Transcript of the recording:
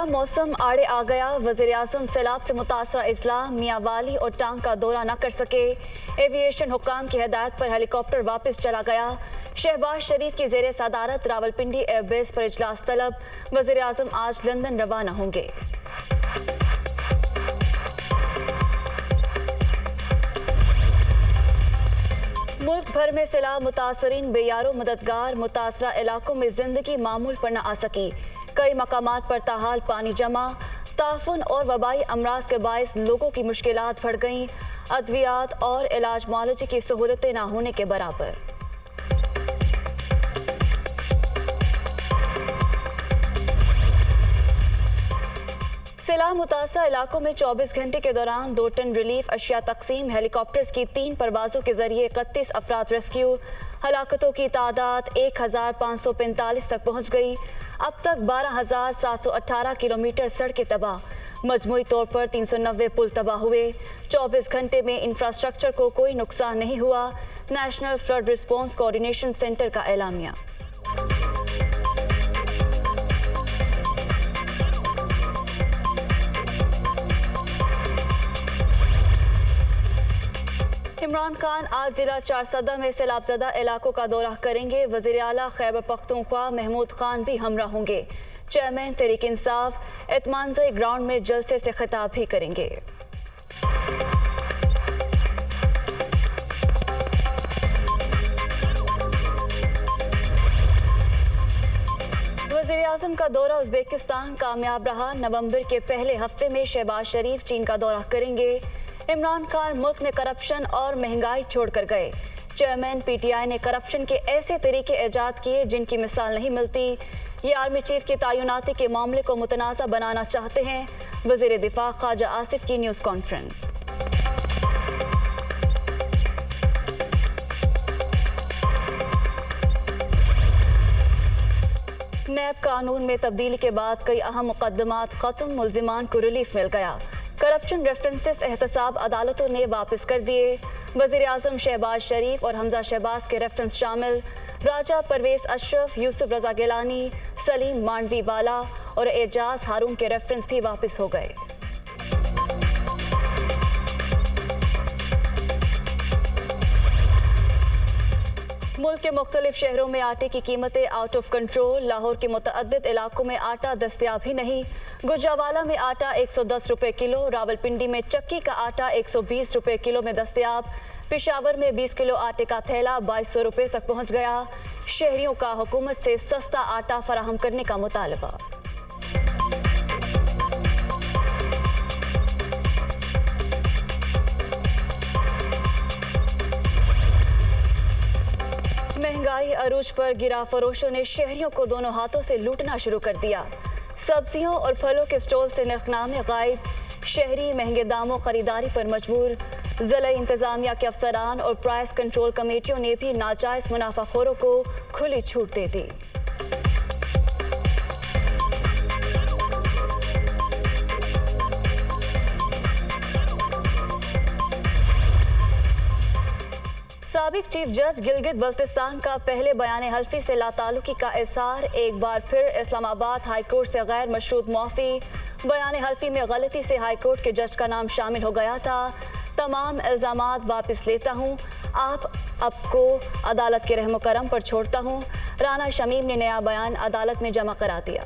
सैलाब मौसम आड़े आ गया। वज़ीर-ए-आज़म सैलाब से मुतासरा अजला मियांवाली और टांग का दौरा न कर सके। एविएशन हुक्काम की हिदायत पर हेलीकॉप्टर वापस चला गया। शहबाज शरीफ की ज़ेर सदारत रावलपिंडी एयरबेस पर इजलास तलब। वज़ीर-ए-आज़म आज लंदन रवाना होंगे। मुल्क भर में सैलाब मुतासरीन बेयारो मददगार। मुतासरा इलाकों में जिंदगी मामूल पर न आ सकी। कई मकामात पर ताहाल पानी जमा। ताफुन और वबाई अमराज के बायस लोगों की मुश्किलात बढ़ गईं। अद्वियात और इलाज मुआलजे की सहूलतें न होने के बराबर। सैलाब मुतासरा इलाकों में 24 घंटे के दौरान 2 टन रिलीफ अशिया तकसीम। हेलीकॉप्टर्स की 3 परवाजों के जरिए 31 अफराद रेस्क्यू। हलाकतों की तादाद 1545 तक पहुँच गई। अब तक 12,718 किलोमीटर सड़कें तबाह। मजमूई तौर पर 390 पुल तबाह हुए। 24 घंटे में इंफ्रास्ट्रक्चर को कोई नुकसान नहीं हुआ। National flood response coordination centre का एलामिया। इमरान खान आज जिला चारसदा में सैलाबजदा इलाकों का दौरा करेंगे। वज़ीर आला खैबर पख्तूनख्वा महमूद खान भी हमरा होंगे। चेयरमैन तहरीक इंसाफ एतमानज़ई ग्राउंड में जलसे से खिताब भी करेंगे। वज़ीर-ए-आज़म का दौरा उज़्बेकिस्तान कामयाब रहा। नवंबर के पहले हफ्ते में शहबाज शरीफ चीन का दौरा करेंगे। इमरान खान मुल्क में करप्शन और महंगाई छोड़कर गए। चेयरमैन पीटीआई ने करप्शन के ऐसे तरीके ईजाद किए जिनकी मिसाल नहीं मिलती। ये आर्मी चीफ की तैनाती के मामले को मुतनाज़ा बनाना चाहते हैं। वज़ीर दिफा ख्वाजा आसिफ की न्यूज़ कॉन्फ्रेंस। नैब कानून में तब्दीली के बाद कई अहम मुकदमात खत्म। मुल्जिमान को रिलीफ मिल गया। करप्शन रेफरेंसेस एहतसाब अदालतों ने वापस कर दिए। वज़ीर-ए-आज़म शहबाज शरीफ और हमजा शहबाज के रेफरेंस शामिल। राजा परवेज अशरफ, यूसुफ रजा गिलानी, सलीम मांडवी वाला और एजाज हारून के रेफरेंस भी वापस हो गए। मुल्क के मुख्तलिफ शहरों में आटे की कीमतें आउट ऑफ कंट्रोल। लाहौर के मुतअद्दिद इलाकों में आटा दस्तयाब ही नहीं। गुजरावाला में आटा 110 रुपये किलो। रावलपिंडी में चक्की का आटा 120 रुपये किलो में दस्तयाब। पेशावर में 20 किलो आटे का थैला 2200 रुपये तक पहुँच गया। शहरियों का हुकूमत से सस्ता आटा फराहम करने का मुतालबा। महंगाई अरूज पर गिरा। फरोशों ने शहरियों को दोनों हाथों से लूटना शुरू कर दिया। सब्जियों और फलों के स्टॉल से नरखनामे गायब। शहरी महंगे दामों खरीदारी पर मजबूर। ज़िला इंतजामिया के अफसरान और प्राइस कंट्रोल कमेटियों ने भी नाजायज मुनाफाखोरों को खुली छूट दे दी। साबिक चीफ जज गिलगित बल्तिस्तान का पहले बयान हल्फी से लाताल्लुकी का इज़हार। एक बार फिर इस्लामाबाद हाई कोर्ट से गैर मशरूत मुआफ़ी। बयान हल्फी में गलती से हाई कोर्ट के जज का नाम शामिल हो गया था। तमाम इल्ज़ामात वापस लेता हूँ। आपको अदालत के रहम करम पर छोड़ता हूँ। राना शमीम ने नया बयान अदालत में जमा करा दिया।